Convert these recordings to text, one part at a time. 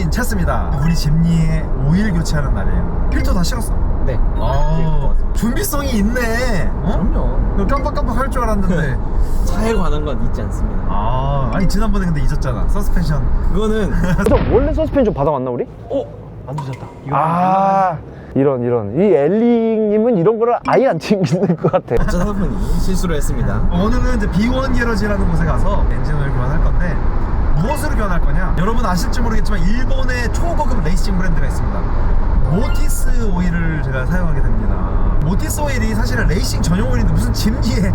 괜찮습니다. 우리 짐니의 오일 교체하는 날이에요. 필터 다 실었어? 네. 준비성이 있네. 그럼요. 깜빡깜빡 할 줄 알았는데. 차에 관한 건 잊지 않습니다. 아니 지난번에 근데 잊었잖아. 서스펜션. 그거는 원래 서스펜션 받아왔나 우리? 안 늦었다. 이런 이 엘링님은 이런 거를 아예 안 챙기는 것 같아. 어쩌다 보니 실수를 했습니다. 오늘은 이제 B1 게러지라는 곳에 가서 엔진오일 교환할 건데 무엇으로 교환할 거냐? 여러분 아실지 모르겠지만 일본의 초고급 레이싱 브랜드가 있습니다. 모티스 오일을 제가 사용하게 됩니다. 모티스 오일이 사실은 레이싱 전용 오일인데 무슨 짐기에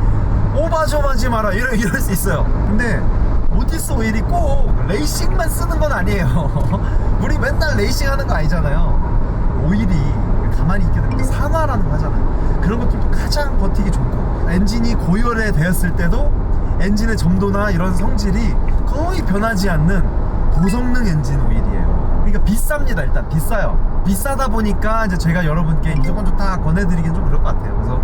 오바 좀 하지 마라 이럴 수 있어요. 근데 모티스 오일이 꼭 레이싱만 쓰는 건 아니에요. 우리 맨날 레이싱 하는 거 아니잖아요. 오일이 가만히 있게 되면 산화라는 거 하잖아요. 그런 것들도 가장 버티기 좋고 엔진이 고열에 되었을 때도 엔진의 점도나 이런 성질이 거의 변하지 않는 고성능 엔진 오일이에요. 그러니까 비쌉니다. 일단 비싸요. 비싸다 보니까 이제 제가 여러분께 무조건 좋다 권해드리긴 좀 그럴 것 같아요. 그래서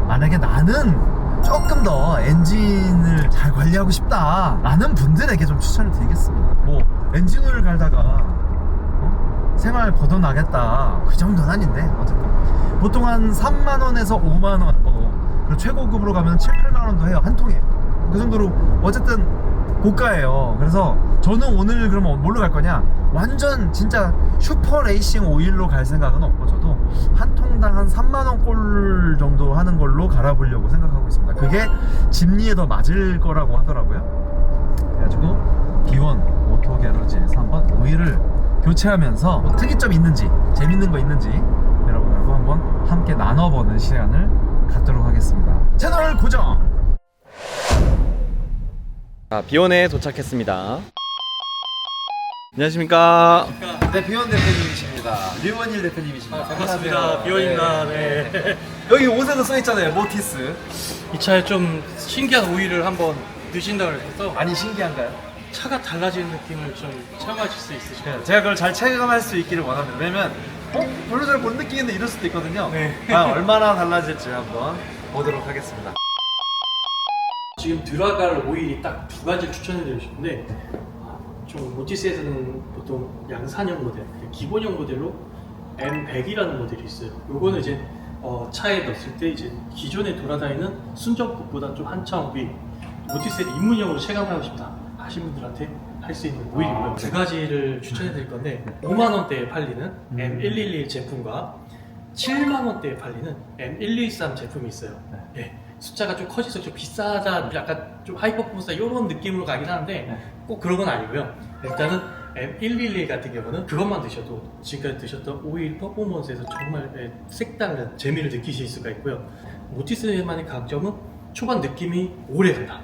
만약에 나는 조금 더 엔진을 잘 관리하고 싶다 라는 분들에게 좀 추천을 드리겠습니다. 뭐 엔진오일 갈다가 생활 걷어나겠다 그 정도는 아닌데 어쨌든 보통 한 3만원에서 5만원 그리고 최고급으로 가면 7, 8만원도 해요. 한 통에. 그 정도로 어쨌든 고가예요. 그래서 저는 오늘 그러면 뭘로 갈 거냐, 완전 진짜 슈퍼 레이싱 오일로 갈 생각은 없고 저도 한 통당 한 3만원 꼴 정도 하는 걸로 갈아보려고 생각하고 있습니다. 그게 짐리에 더 맞을 거라고 하더라고요. 그래가지고 B1 오토 게러지에서 한번 오일을 교체하면서 뭐 특이점이 있는지 재밌는 거 있는지 여러분들과 한번 함께 나눠보는 시간을 갖도록 하겠습니다. 채널 고정! 자, B1에 도착했습니다. 안녕하십니까. 네, B1 대표님이십니다. 류원일 대표님이십니다. 반갑습니다. 비원입니다. 네. 여기 옷에도 써있잖아요, 모티스. 이 차에 좀 신기한 오일을 한번 드신다고 해서 많이 신기한가요? 차가 달라지는 느낌을 좀 체험하실 수 있으실까요? 제가 그걸 잘 체감할 수 있기를 원합니다. 왜냐면 별로 잘 못 느끼겠는데 이럴 수도 있거든요. 네. 얼마나 달라질지 한번 보도록 하겠습니다. 지금 들어갈 오일이 딱 두 가지를 추천해드리고 싶은데, 좀 모티스에서는 보통 양산형 모델, 기본형 모델로 M100이라는 모델이 있어요. 요거는 이제 차에 넣었을 때 이제 기존에 돌아다니는 순정급보다 좀 한참 위, 모티스의 입문형으로 체감하고 싶다 하신 분들한테 할 수 있는 오일이고요. 두 가지를 추천해 드릴 건데 5만 원대에 팔리는 M111 제품과 7만 원대에 팔리는 M113 제품이 있어요. 예, 숫자가 좀 커져서 좀 비싸다, 약간 좀 하이퍼포먼스다 이런 느낌으로 가긴 하는데 꼭 그런 건 아니고요. 일단은 M111 같은 경우는 그것만 드셔도 지금까지 드셨던 오일 퍼포먼스에서 정말 색다른 재미를 느끼실 수가 있고요. 모티스만의 강점은 초반 느낌이 오래 간다.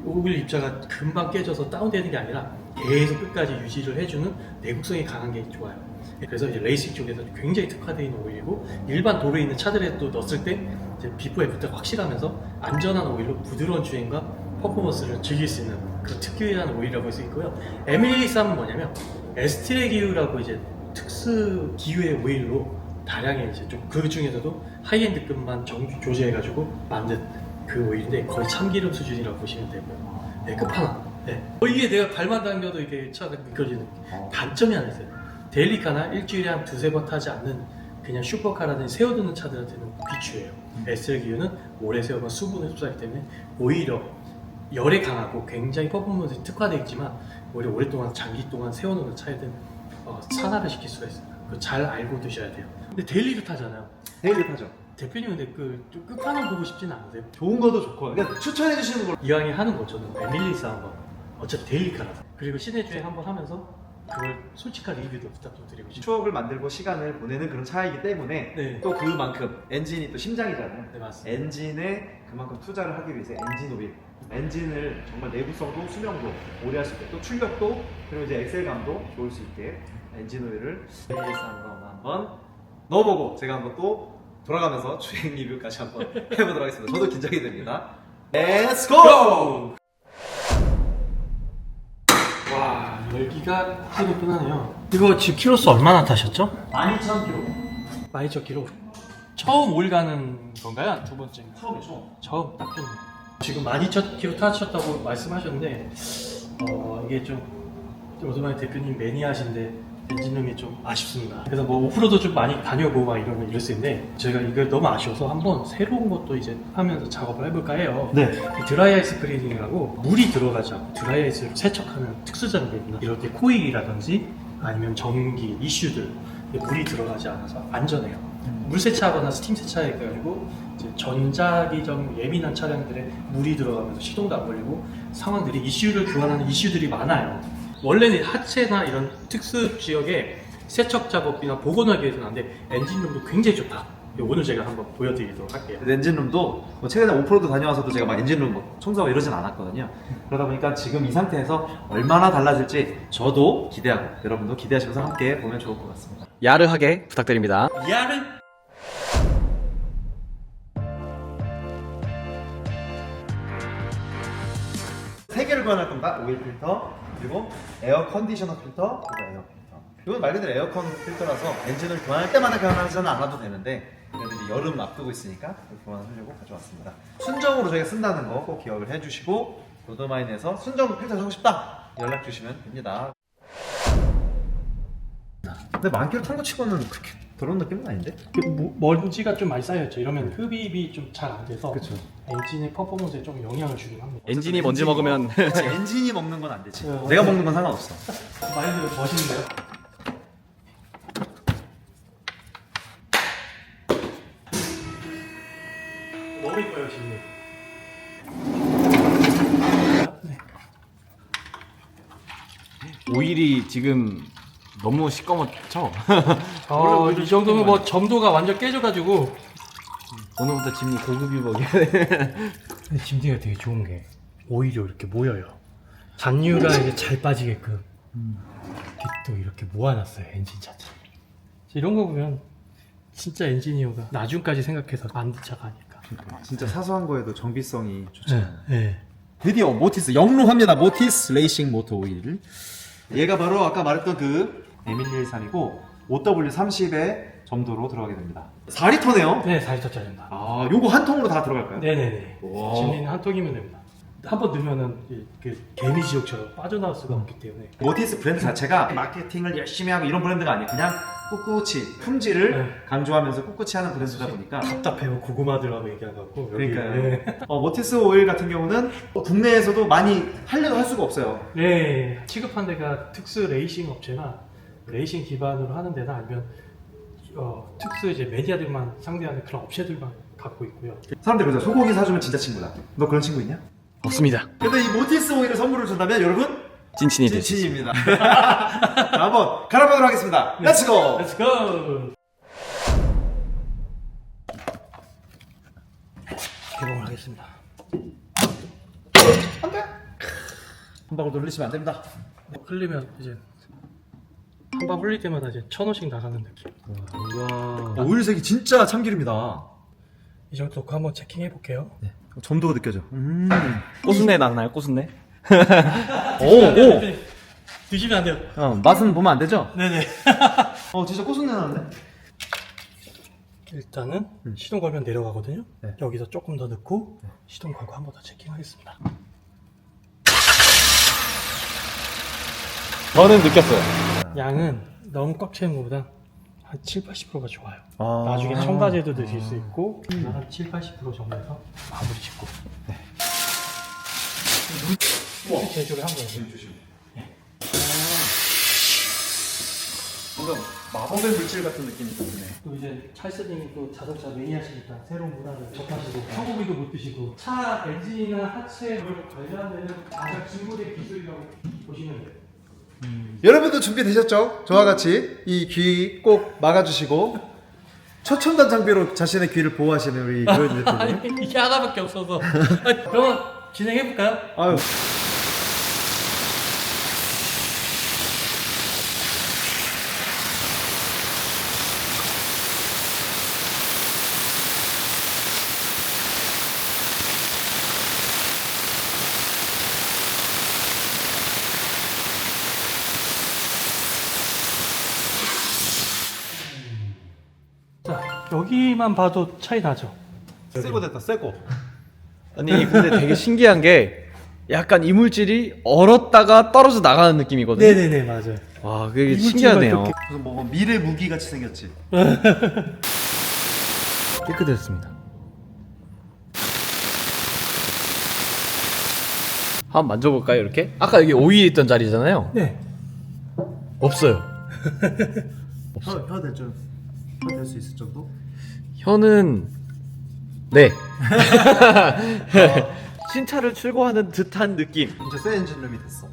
오일 입자가 금방 깨져서 다운되는 게 아니라 계속 끝까지 유지를 해주는 내구성이 강한 게 좋아요. 그래서 이제 레이싱 쪽에서 굉장히 특화되어 있는 오일이고, 일반 도로에 있는 차들에 또 넣었을 때 이제 비포 애프터가 확실하면서 안전한 오일로 부드러운 주행과 퍼포먼스를 즐길 수 있는 그 특유한 오일이라고 할 수 있고요. M113은 뭐냐면 에스트레 기유라고 이제 특수 기유의 오일로 다량의 이제 좀 그 중에서도 하이엔드급만 조제해가지고 만든 그 오일인데 거의 참기름 수준이라고 보시면 되고요. 네, 끝판왕. 네. 이게 내가 발만 당겨도 이게 차가 느껴지는 단점이 하나 있어요. 데일리카나 일주일에 한 두세 번 타지 않는 그냥 슈퍼카라든지 세워두는 차들한테는 비추해요. SL기유는 오래 세우면 수분을 흡수하기 때문에 오히려 열에 강하고 굉장히 퍼포먼스에 특화되어 있지만 오히려 오랫동안 장기 동안 세워놓는 차에는 산화를 시킬 수가 있습니다. 그거 잘 알고 드셔야 돼요. 근데 데일리를 타잖아요. 데일리 타죠. 대표님은 근데 좀 끝판왕 보고 싶지는 않으세요? 좋은 것도 좋고 그러니까 추천해 주시는 걸 이왕에 하는 거 저는 M114 한번 어차피 데일리카라서, 그리고 시내 주행 한번 하면서 그걸 솔직한 리뷰도 부탁 좀 드리고 싶어요. 추억을 만들고 시간을 보내는 그런 차이기 때문에 네. 또 그만큼 엔진이 또 심장이잖아요. 네, 맞습니다. 엔진에 그만큼 투자를 하기 위해서 엔진 오일, 엔진을 정말 내구성도 수명도 오래 할 수 있게, 또 출력도 그리고 이제 엑셀감도 좋을 수 있게 엔진 오일을 한번 넣어보고 제가 한번 또 돌아가면서 주행 리뷰까지 한번 해보도록 하겠습니다. 저도 긴장이 됩니다. Let's go! 와, 열기가 확실히 편하네요. 이거 지금 키로수 얼마나 타셨죠? 12,000km. 12,000km. 처음 오일 가는 건가요? 두 번째? 처음이죠. 처음 딱 좋네. 지금 12,000km 타셨다고 말씀하셨는데 이게 좀 오토바이 대표님 매니아신데 엔진룸이 좀 아쉽습니다. 그래서 뭐 오프로드 좀 많이 다녀보고 막 이럴 수 있는데 저희가 이걸 너무 아쉬워서 한번 새로운 것도 이제 하면서 작업을 해볼까 해요. 네. 이 드라이아이스 클리닝이라고 물이 들어가지 않고 드라이아이스를 세척하는 특수 장비입니다. 이렇게 코일이라든지 아니면 전기, 이슈들 물이 들어가지 않아서 안전해요. 물 세차하거나 스팀 세차해가지고 이제 전자기종 예민한 차량들에 물이 들어가면서 시동도 안 걸리고 상황들이 이슈를 교환하는 이슈들이 많아요. 원래는 하체나 이런 특수 지역에 세척 작업이나 복원하기 위해서는 안 돼. 엔진룸도 굉장히 좋다. 오늘 제가 한번 보여드리도록 할게요. 엔진룸도 뭐 최근에 오프로드 다녀와서도 제가 막 엔진룸 뭐 청소하고 이러진 않았거든요. 그러다 보니까 지금 이 상태에서 얼마나 달라질지 저도 기대하고 여러분도 기대하시면서 함께 보면 좋을 것 같습니다. 야르하게 부탁드립니다. 야르! 세 개를 교환할 겁니다. 오일 필터, 그리고 에어 컨디셔너 필터, 그리고 에어 필터. 이건 말 그대로 에어컨 필터라서 엔진을 교환할 때마다 교환하지는 않아도 되는데 그래도 이제 여름 앞두고 있으니까 교환을 하려고 가져왔습니다. 순정으로 저희가 쓴다는 거 꼭 기억을 해주시고 로드마인에서 순정 필터 사고 싶다 연락 주시면 됩니다. 근데 만키로 탄 거 치고는 그렇게 더러운 느낌은 아닌데? 먼지가 좀 많이 쌓여있죠. 이러면 흡입이 좀 잘 안 돼서 그쵸. 엔진의 퍼포먼스에 좀 영향을 주긴 합니다. 엔진이 먼지 먹으면 그치, 엔진이 먹는 건 안 되지. 내가 먹는 건 상관없어. 마인드 멋있는데요? 너무 이뻐요 지금. 네. 오일이 지금 너무 시꺼멓죠? 이 정도면 뭐 점도가 완전 깨져가지고. 오늘부터 짐이 고급이 먹이야. 근데 짐딩이 되게 좋은 게 오히려 이렇게 모여요. 잔유가 이제 잘 빠지게끔 또 이렇게 모아놨어요 엔진 자체. 이런 거 보면 진짜 엔지니어가 나중까지 생각해서 만든 차가 아닐까. 진짜 사소한 거에도 정비성이 좋잖아요. 네. 드디어 모티스 영롱합니다. 모티스 레이싱 모터 오일. 얘가 바로 아까 말했던 그 M113이고 OW30의 점도로 들어가게 됩니다. 4리터네요. 네, 4리터짜리입니다. 아, 요거 한 통으로 다 들어갈까요? 네네네. 와. 짐리는 한 통이면 됩니다. 한 번 넣으면은 그 개미 지옥처럼 빠져나올 수가 없기 때문에. 모티스 브랜드 자체가 마케팅을 열심히 하고 이런 브랜드가 아니에요. 그냥 꿋꿋이 품질을 네. 강조하면서 꿋꿋이 하는 브랜드다 보니까. 답답해요. 고구마들하고 얘기하고. 그러니까요. 네. 모티스 오일 같은 경우는 국내에서도 많이 하려고 할 수가 없어요. 네. 취급한 데가 특수 레이싱 업체나 레이싱 기반으로 하는 데나 아니면 특수 이제 매니아들만 상대하는 그런 업체들만 갖고 있고요. 사람들이 그러죠. 소고기 사주면 진짜 친구다. 너 그런 친구 있냐? 없습니다. 근데 이 모티스 오일을 선물을 준다면 여러분 찐친이 되시. 찐친입니다. 자, 한번 갈아보도록 하겠습니다. 렛츠고! Let's go! 개봉을 하겠습니다. 한 방울 돌리시면 안 됩니다. 흘리면 이제 한 방 흘릴 때마다 이제 1,000원씩 나가는 느낌. 오일색이 진짜 참기름이다. 이 정도 넣고 한번 체킹해 볼게요. 점도가 느껴져. 꼬순내 나나요? 꼬순내? 오! 드시면 안 돼요. 맛은 보면 안 되죠? 네네. 진짜 고순내 나는데? 일단은 시동 걸면 내려가거든요. 네. 여기서 조금 더 넣고 시동 걸고 한 번 더 체킹하겠습니다. 저는 느꼈어요. 양은 너무 꽉 채운 것보다 한 7-80%가 좋아요. 나중에 첨가제도 드실 수 있고 한 7-80% 정도에서 마무리 짓고. 물 제조를 한 거예요. 뭔가 마법의 물질 같은 느낌이 드네. 또 이제 찰스님이 또 자동차 매니아시니까 새로운 문화를 접하시고 소고기도 못 드시고 차 엔진이나 하체를 관련되는 가장 진보된 기술이라고 보시면 돼요. 여러분도 준비되셨죠? 저와 같이 이 귀 꼭 막아주시고 최첨단 장비로 자신의 귀를 보호하시는 우리 조현 대표님. 이게 하나밖에 없어서. 그럼 진행해볼까요? 아유. 자, 여기만 봐도 차이 나죠? 새거 됐다, 새거. 아니 근데 되게 신기한 게 약간 이물질이 얼었다가 떨어져 나가는 느낌이거든요. 네네네 맞아요. 와, 그게 이물질과 신기하네요. 또 무슨 뭐 미래 무기 같이 생겼지. 깨끗해졌습니다. 한번 만져볼까요, 이렇게? 아까 여기 오일 있던 자리잖아요. 네. 없어요. 혀 될 수 있을 정도? 혀는 네. 신차를 출고하는 듯한 느낌. 이제 새 엔진룸이 됐어.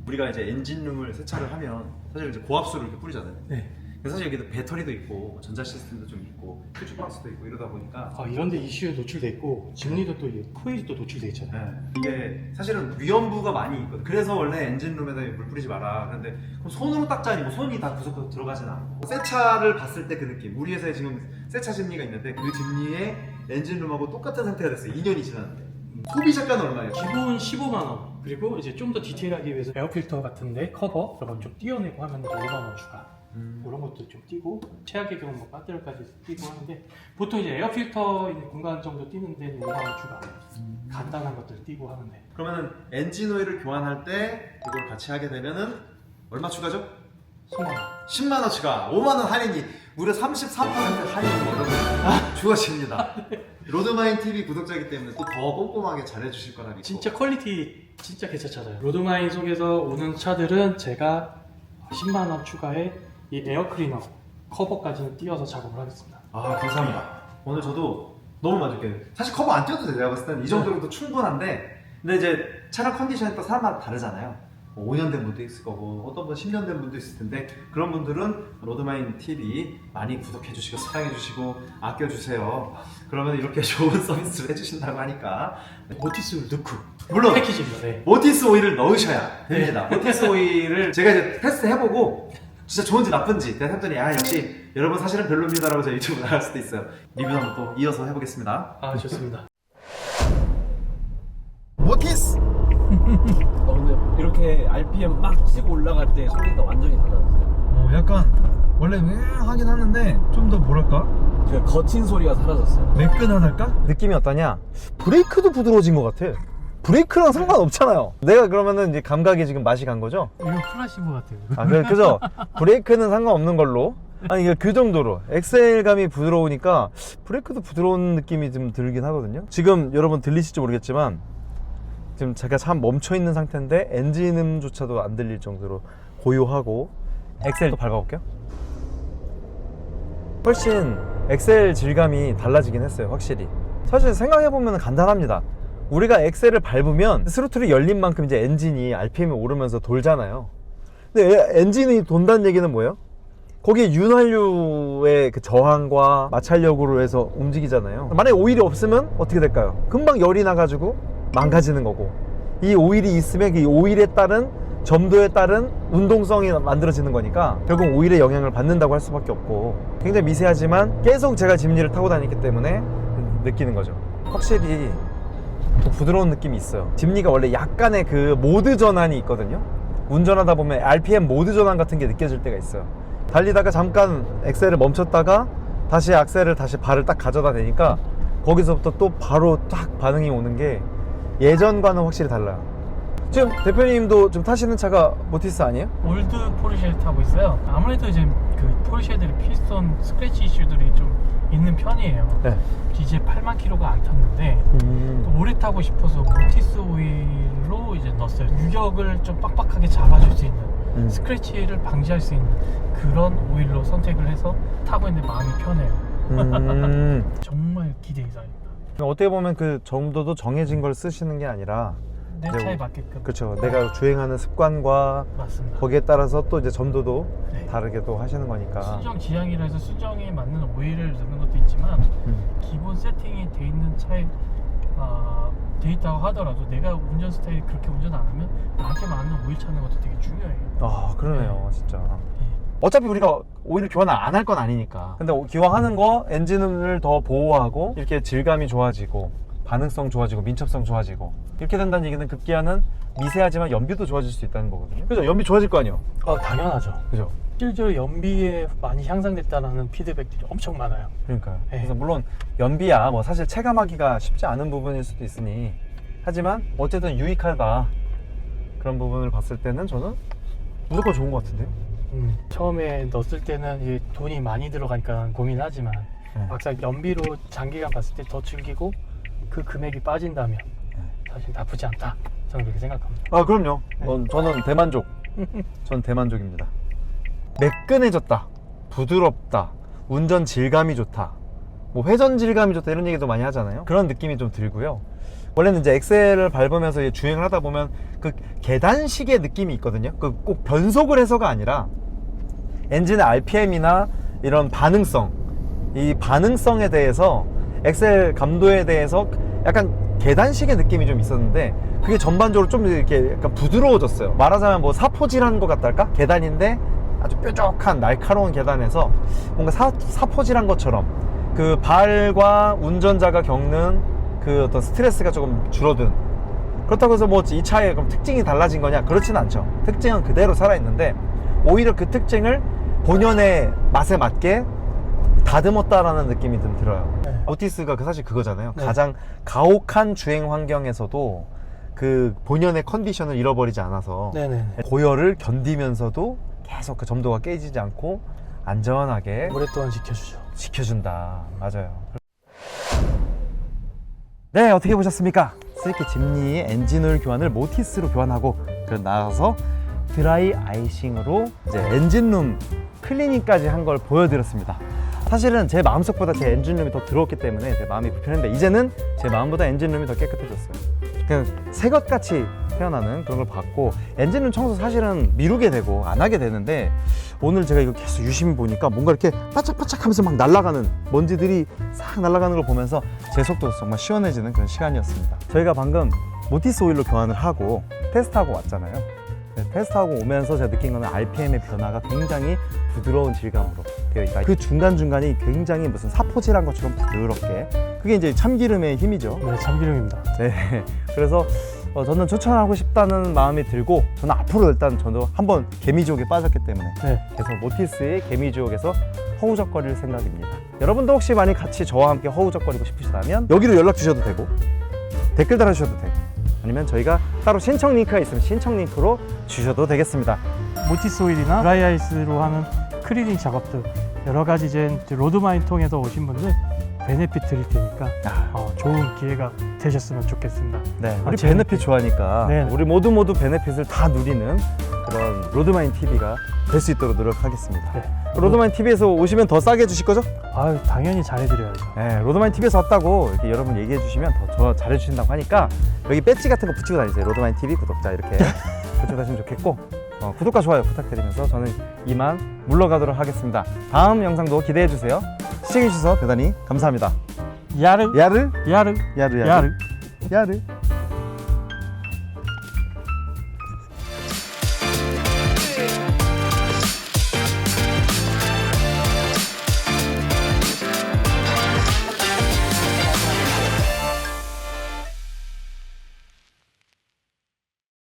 우리가 이제 엔진룸을 세차를 하면 사실 이제 고압수를 이렇게 뿌리잖아요. 네. 근데 사실 여기도 배터리도 있고 전자 시스템도 좀 있고 퓨즈박스도 있고 이러다 보니까 아 이런데 이슈에 노출돼 있고 직리도 또 코일이 또 노출돼 있잖아요. 이게 사실은 위험부가 많이 있거든. 그래서 원래 엔진룸에다 물 뿌리지 마라. 그런데 그럼 손으로 닦자니 뭐 손이 다 구석구석 들어가진 않고 새 차를 봤을 때 그 느낌. 우리 회사에 지금 새 차 짐리가 있는데 그 짐리에 엔진룸하고 똑같은 상태가 됐어요. 2년이 지났는데. 소비자가는 얼마예요? 기본 15만 원. 그리고 이제 좀 더 디테일하기 위해서 에어필터 같은데 커버 이런 건 좀 띄어내고 하면 5만 원 추가. 이런 것도 좀 띄고 최악의 경우 뭐 배터리까지 띄고 하는데 보통 이제 에어필터 있는 공간 정도 띄는 데는 5만 원 추가. 간단한 것들 띄고 하는데. 그러면은 엔진 오일을 교환할 때 이걸 같이 하게 되면은 얼마 추가죠? 10만 원. 10만 원 추가, 5만 원 할인이 무려 33% 할인이 여러분 주어집니다. 로드마인 TV 구독자이기 때문에 또 더 꼼꼼하게 잘해주실 거라 믿고. 진짜 퀄리티 진짜 괜찮잖아요. 로드마인 속에서 오는 차들은 제가 10만 원 추가에 이 에어클리너 커버까지는 띄워서 작업을 하겠습니다. 아 감사합니다. 오늘 저도 너무 만족해요. 사실 커버 안 띄워도 돼요. 내가 봤을 때는 이 정도로도 충분한데 근데 이제 차량 컨디션이 또 사람마다 다르잖아요. 뭐 5년 된 분도 있을 거고 어떤 분 10년 된 분도 있을 텐데 그런 분들은 로드마인 TV 많이 구독해 주시고 사랑해 주시고 아껴 주세요. 그러면 이렇게 좋은 서비스를 해주신다고 하니까 모티스를 넣고 물론 패키지입니다. 네. 모티스 오일을 넣으셔야 됩니다. 모티스 오일을 제가 이제 테스트 해보고 진짜 좋은지 나쁜지 내가 했더니 아 역시 여러분 사실은 별로입니다라고 제가 유튜브 나갈 수도 있어요. 리뷰 한번 또 이어서 해보겠습니다. 아 좋습니다. 모티스! 근데 이렇게 RPM 막 치고 올라갈 때 소리가 완전히 달라졌어요. 약간 원래 하긴 하는데 좀 더 뭐랄까? 그 거친 소리가 사라졌어요. 매끈하달까? 느낌이 어떠냐? 브레이크도 부드러워진 것 같아. 브레이크랑 상관없잖아요. 내가 그러면은 이제 감각이 지금 맛이 간 거죠? 이거 쿨하신 것 같아요. 아, 그죠? 브레이크는 상관없는 걸로. 아니, 이게 그 정도로. 엑셀감이 부드러우니까 브레이크도 부드러운 느낌이 좀 들긴 하거든요. 지금 여러분 들리실지 모르겠지만 지금 제가 참 멈춰있는 상태인데 엔진음조차도 안 들릴 정도로 고요하고 엑셀도 밟아볼게요. 훨씬 엑셀 질감이 달라지긴 했어요, 확실히. 사실 생각해보면 간단합니다. 우리가 엑셀을 밟으면 스로틀이 열린 만큼 이제 엔진이 RPM이 오르면서 돌잖아요. 근데 엔진이 돈다는 얘기는 뭐예요? 거기에 윤활유의 그 저항과 마찰력으로 해서 움직이잖아요. 만약에 오일이 없으면 어떻게 될까요? 금방 열이 나가지고 망가지는 거고, 이 오일이 있으면 이 오일에 따른 점도에 따른 운동성이 만들어지는 거니까 결국 오일의 영향을 받는다고 할 수밖에 없고, 굉장히 미세하지만 계속 제가 짐리를 타고 다니기 때문에 느끼는 거죠. 확실히 더 부드러운 느낌이 있어요. 짐리가 원래 약간의 그 모드 전환이 있거든요. 운전하다 보면 RPM 모드 전환 같은 게 느껴질 때가 있어요. 달리다가 잠깐 엑셀을 멈췄다가 다시 악셀을 다시 발을 딱 가져다 대니까 거기서부터 또 바로 딱 반응이 오는 게 예전과는 확실히 달라요. 지금 대표님도 좀 타시는 차가 모티스 아니에요? 올드 포르쉐를 타고 있어요. 아무래도 이제 그 포르쉐들이 피스톤 스크래치 이슈들이 좀 있는 편이에요. 네. 이제 8만 킬로가 안 탔는데 또 오래 타고 싶어서 모티스 오일로 이제 넣었어요. 유격을 좀 빡빡하게 잡아줄 수 있는 스크래치를 방지할 수 있는 그런 오일로 선택을 해서 타고 있는데 마음이 편해요. 정말 기대 이상입니다. 어떻게 보면 그 정도도 정해진 걸 쓰시는 게 아니라 내 차에 맞게끔. 그렇죠. 내가 주행하는 습관과 맞습니다. 거기에 따라서 또 이제 점도도 네. 다르게 또 하시는 거니까. 순정 지향이라 해서 순정에 맞는 오일을 넣는 것도 있지만 기본 세팅이 돼 있는 차에 돼 있다고 하더라도 내가 운전 스타일이 그렇게 운전 안 하면 나한테 맞는 오일 찾는 것도 되게 중요해요. 아, 그러네요. 네. 진짜. 예. 어차피 우리가 오일을 교환을 안 할 건 아니니까. 근데 기왕하는 거 엔진을 더 보호하고 이렇게 질감이 좋아지고 반응성 좋아지고 민첩성 좋아지고 이렇게 된다는 얘기는 급기야는 미세하지만 연비도 좋아질 수 있다는 거거든요. 그죠? 연비 좋아질 거 아니에요? 당연하죠. 그죠? 실제로 연비에 많이 향상됐다는 피드백들이 엄청 많아요. 그러니까요. 네. 그래서 물론 연비야 뭐 사실 체감하기가 쉽지 않은 부분일 수도 있으니 하지만 어쨌든 유익하다 그런 부분을 봤을 때는 저는 무조건 좋은 것 같은데요. 처음에 넣었을 때는 이게 돈이 많이 들어가니까 고민하지만 네. 막상 연비로 장기간 봤을 때 더 즐기고 그 금액이 빠진다면 사실 나쁘지 않다. 저는 그렇게 생각합니다. 아 그럼요. 저는 대만족. 전 대만족입니다. 매끈해졌다, 부드럽다, 운전 질감이 좋다, 뭐 회전 질감이 좋다 이런 얘기도 많이 하잖아요. 그런 느낌이 좀 들고요. 원래는 이제 엑셀을 밟으면서 이제 주행을 하다 보면 그 계단식의 느낌이 있거든요. 그 꼭 변속을 해서가 아니라 엔진의 RPM이나 이런 반응성, 이 반응성에 대해서 엑셀 감도에 대해서 약간 계단식의 느낌이 좀 있었는데 그게 전반적으로 좀 이렇게 약간 부드러워졌어요. 말하자면 뭐 사포질한 것 같달까? 계단인데 아주 뾰족한 날카로운 계단에서 뭔가 사포질한 것처럼 그 발과 운전자가 겪는 그 어떤 스트레스가 조금 줄어든, 그렇다고 해서 뭐 이 차의 그럼 특징이 달라진 거냐? 그렇지는 않죠. 특징은 그대로 살아있는데 오히려 그 특징을 본연의 맛에 맞게 다듬었다라는 느낌이 좀 들어요. 네. 오티스가 사실 그거잖아요. 네. 가장 가혹한 주행 환경에서도 그 본연의 컨디션을 잃어버리지 않아서 네네. 고열을 견디면서도 계속 그 점도가 깨지지 않고 안전하게 오랫동안 지켜주죠. 지켜준다. 맞아요. 네, 어떻게 보셨습니까? 스즈키 짐니의 엔진오일 교환을 모티스로 교환하고 그리고 나가서 드라이 아이싱으로 이제 엔진룸 클리닝까지 한 걸 보여드렸습니다. 사실은 제 마음속보다 제 엔진룸이 더 더러웠기 때문에 제 마음이 불편했는데 이제는 제 마음보다 엔진룸이 더 깨끗해졌어요. 그냥 새것같이 태어나는 그런 걸 봤고, 엔진룸 청소 사실은 미루게 되고 안 하게 되는데 오늘 제가 이거 계속 유심히 보니까 뭔가 이렇게 바짝바짝 하면서 막 날아가는 먼지들이 싹 날아가는 걸 보면서 제 속도 정말 시원해지는 그런 시간이었습니다. 저희가 방금 모티스 오일로 교환을 하고 테스트하고 왔잖아요. 테스트하고 오면서 제가 느낀 거는 RPM의 변화가 굉장히 부드러운 질감으로 되어 있다. 그 중간중간이 굉장히 무슨 사포질한 것처럼 부드럽게, 그게 이제 참기름의 힘이죠. 네, 참기름입니다. 네. 그래서 저는 추천하고 싶다는 마음이 들고, 저는 앞으로 일단 저도 한번 개미지옥에 빠졌기 때문에 네. 계속 모티스의 개미지옥에서 허우적거릴 생각입니다. 여러분도 혹시 많이 같이 저와 함께 허우적거리고 싶으시다면 여기로 연락 주셔도 되고 댓글 달아주셔도 되고 아니면 저희가 따로 신청 링크가 있으면 신청 링크로 주셔도 되겠습니다. 모티스 오일이나 드라이 아이스로 하는 클리닝 작업들 여러 가지 이제 로드마인 통해서 오신 분들 베네핏 드릴 테니까 좋은 기회가 되셨으면 좋겠습니다. 네, 우리 재밌게. 베네핏 좋아하니까 네. 우리 모두 베네핏을 다 누리는 그런 로드마인 TV가 될 수 있도록 노력하겠습니다. 네. 로드마인 TV에서 오시면 더 싸게 해주실 거죠? 아유, 당연히 잘해드려야죠. 네, 로드마인 TV에서 왔다고 이렇게 여러분 얘기해 주시면 더 잘해주신다고 하니까 여기 배지 같은 거 붙이고 다니세요. 로드마인 TV 구독자 이렇게 붙이고 다니시면 좋겠고, 구독과 좋아요 부탁드리면서 저는 이만 물러가도록 하겠습니다. 다음 영상도 기대해 주세요. 시청해 주셔서 대단히 감사합니다. 야르 야르 야르 야르 야르. 야르